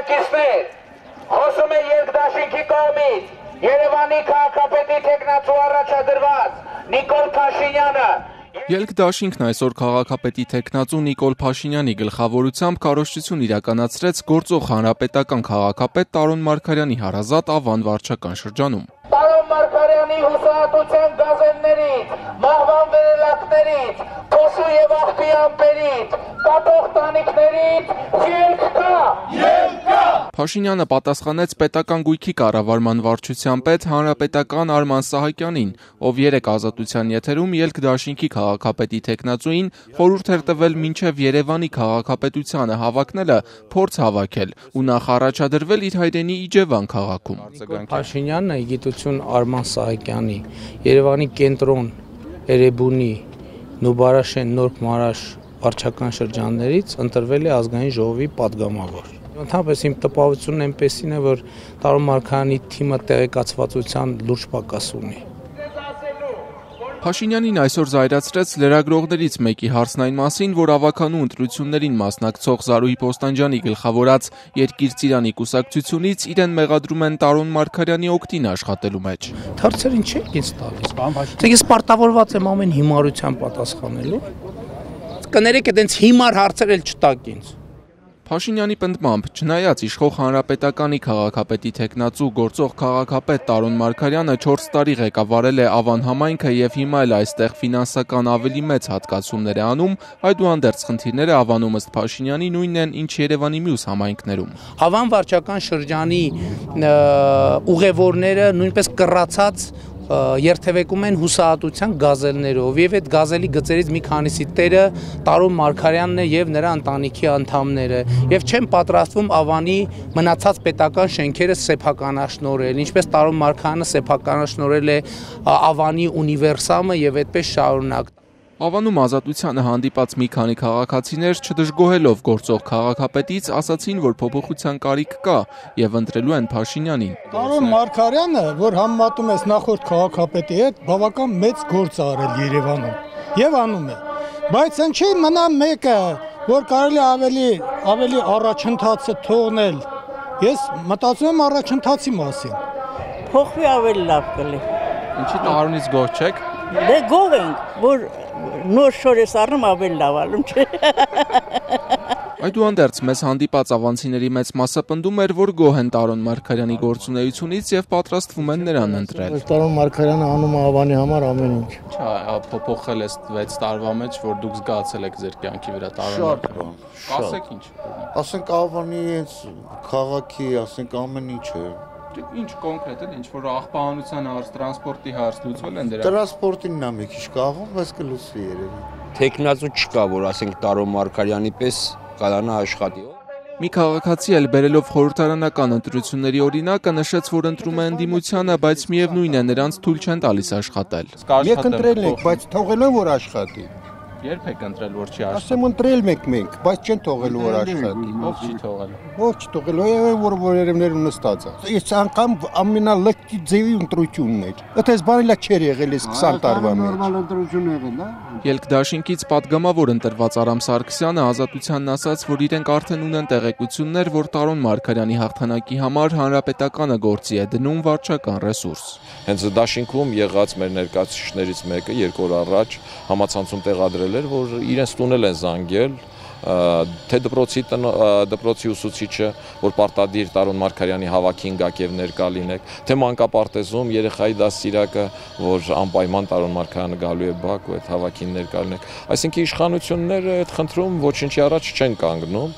Զրուցակիցներ, խոսում է երկդաշինքի կողմից Երևանի քաղաքապետի թեկնածու առաջադրված Նիկոլ Փաշինյանը։ Ելք-դաշինքն այսօր քաղաքապետի թեկնածու Նիկոլ Փաշինյանի գլխավորությամբ քարոզչություն իրականացրեց գործող հանրապետական քաղաքապետ Տարոն Մարգարյանի հարազատ Ավան վարչական շրջանում։ Տարոն Մարգարյանի հուսահատության գազելներից, մահվան վերելակներից, փոշու եւ աղբի ամպերից, կատող տանիքներից ելք կա։ Փաշինյանը պատասխանեց պետական գույքի կառավարման վարչության պետ հանրապետական Արման Սահակյանին, ով երեկ Ազատության եթերում ելք-դաշինքի քաղաքապետի թեկնածուին խորհուրդ էր տվել մինչև Երևանի քաղաքապետությանը հավակնելը փորձ հավաքել ու նախ առաջադրվել իր հայրենի Իջևան քաղաքում։ Փաշինյանն ի գիտություն Արման Սահակյանի Երևանի կենտրոն Էրեբունի Նուբարաշեն Նորք Մարաշ վարչական շրջաններից ընտրվել է ազգային ժողովի պատգամավոր։ Ընդհանրապես իմ տպավորությունն այնպեսին է, որ Տարոն Մարգարյանի թիմը տեղեկացվածության լուրջ պակաս ունի։ Փաշինյանին այսօր զայրացրեց լրագրողներից մեկի հարցն այն մասին, որ ավականու ընտրություններին մասնակցող Զարուհի Պոստանջյանի գլխավորած Երկիր Ծիրանի կուսակցությունից իրեն մեղադրում են Տարոն Մարգարյանի օգտին աշխատելու մեջ։ Հարցերին չեք ինձ տալիս։ Ես պարտավորված եմ ամեն հիմարության պատասխանելու։ Կներեք, այդպես հիմար հարցեր էլ չտաք ինձ։ Փաշինյանի պնդմամբ, չնայած իշխող հանրապետականի քաղաքապետի թեկնածու գործող քաղաքապետ Տարոն Մարգարյանը 4 տարի ղեկավարել է Ավան համայնքը եւ հիմա էլ այստեղ ֆինանսական ավելի մեծ հատկացումներ է անում, այդուհանդերձ խնդիրները Ավանում ըստ Փաշինյանի նույնն են, ինչ Երևանի մյուս համայնքներում։ Ավան վարչական շրջանի ուղևորները նույնպես կռացած երթևեկում են հուսահատության գազելներով եւ այդ գազելի գծերից մի քանիսի տերը Տարոն Մարգարյանն է եւ նրա ընտանիքի անդամները եւ չեն պատրաստվում Ավանի մնացած պետական շենքերը սեփականաշնորհել, ինչպես Տարոն Մարգարյանը սեփականաշնորհել է Ավանի ունիվերսամը եւ այդպես շարունակ։ Ավանում Ազատությանը հանդիպած մի քանի քաղաքացիներ չդժգոհելով գործող քաղաքապետից ասացին, որ փոփոխության կարիք կա եւ ընտրելու են Փաշինյանին։ Տարոն Մարգարյանը, որ համեմատում ես նախորդ քաղաքապետի հետ, բավական մեծ գործ է արել Երևանում եւ անում է։ Բայց այն չի մնա մեկը, որ կարելի ավելի առաջընթացը թողնել։ Ես մտածում եմ առաջընթացի մասին։ Փոխվի ավելի լավ կլի։ Ինչի Տարոնից գոհ չեք։ Դե գոհ ենք, որ նոր շորես առնում ավելի լավ ալում չէ։ Այդուհանդերձ մեզ հանդիպած ավանցիների մեծ մասը պնդում էր, որ գոհ են Տարոն Մարգարյանի գործունեությունից եւ պատրաստվում են նրան ընտրել։ Տարոն Մարգարյանը անում է Ավանի համար ամեն ինչ։ Չէ, փոփոխել է 6 տարվա մեջ, որ դուք զգացել եք ձեր կյանքի վրա Տարոն Մարգարյանը։ Ասեք ինչ։ Ասենք Ավանի այս քաղաքի, ասենք ամեն ինչը։ Ինչ կոնկրետ է, ինչ որ աղբահանության հարց, տրանսպորտի հարց լուծվել են դրա։ Տրանսպորտին նա մի քիչ կաղում, բայց կլուծվի երևի։ Թեկնածու չկա, որ ասենք Տարոն Մարգարյանի պես կանա աշխատի։ Մի քաղաքացի էլ բերելով խորհրդարանական ընտրությունների օրինակը նշեց, որ ընտրում է ընդդիմությանը, բայց միևնույն է նրանց թույլ չեն տալիս աշխատել։ Մեկ ընտրել եք, բայց թողելու որ աշխատի։ Երբ եք ընտրել, որ չի աշխատի։ Ասեմ ընտրել մենք, բայց չեն թողելու որ աշխատի։ Ով չի թողել։ Ով չի թողելու, որ երևներում նստած է։ Այս անգամ ամենալճի ձևի ընտրությունն էր։ Այդպես բանելա չէր եղել այս 20 տարվա մեջ։ Նորմալ ընտրություն եղել, հա։ Ելք-դաշինքից պատգամավոր ընտրված Արամ Սարգսյանը Ազատությանն ասաց, որ իրենք արդեն ունեն տեղեկություններ, որ Տարոն Մարգարյանի հաղթանակի համար հանրապետականը գործի է դնում վարչական ռեսուրս։ Հենց դաշինքում եղած մեր ներկայացուցիչներից մեկը 2 օր առաջ համացանցում տեղադրել էր, որ իրենց տունել են զանգել, թե դպրոցի ուսուցիչը, որ պարտադիր Տարոն Մարգարյանի հավաքին գաք եւ ներկա լինեք, թե մանկապարտեզում երեխայի դաստիարակը, որ անպայման Տարոն Մարգարյանը գալու է Բաքու, այդ հավաքին ներկա լինեք։ Այսինքն իշխանությունները այդ խնդրում ոչինչի առաջ չեն կանգնում։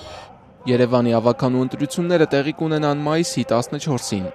Երևանի ավականու ընտրությունները տեղի կունենան մայիսի 14-ին։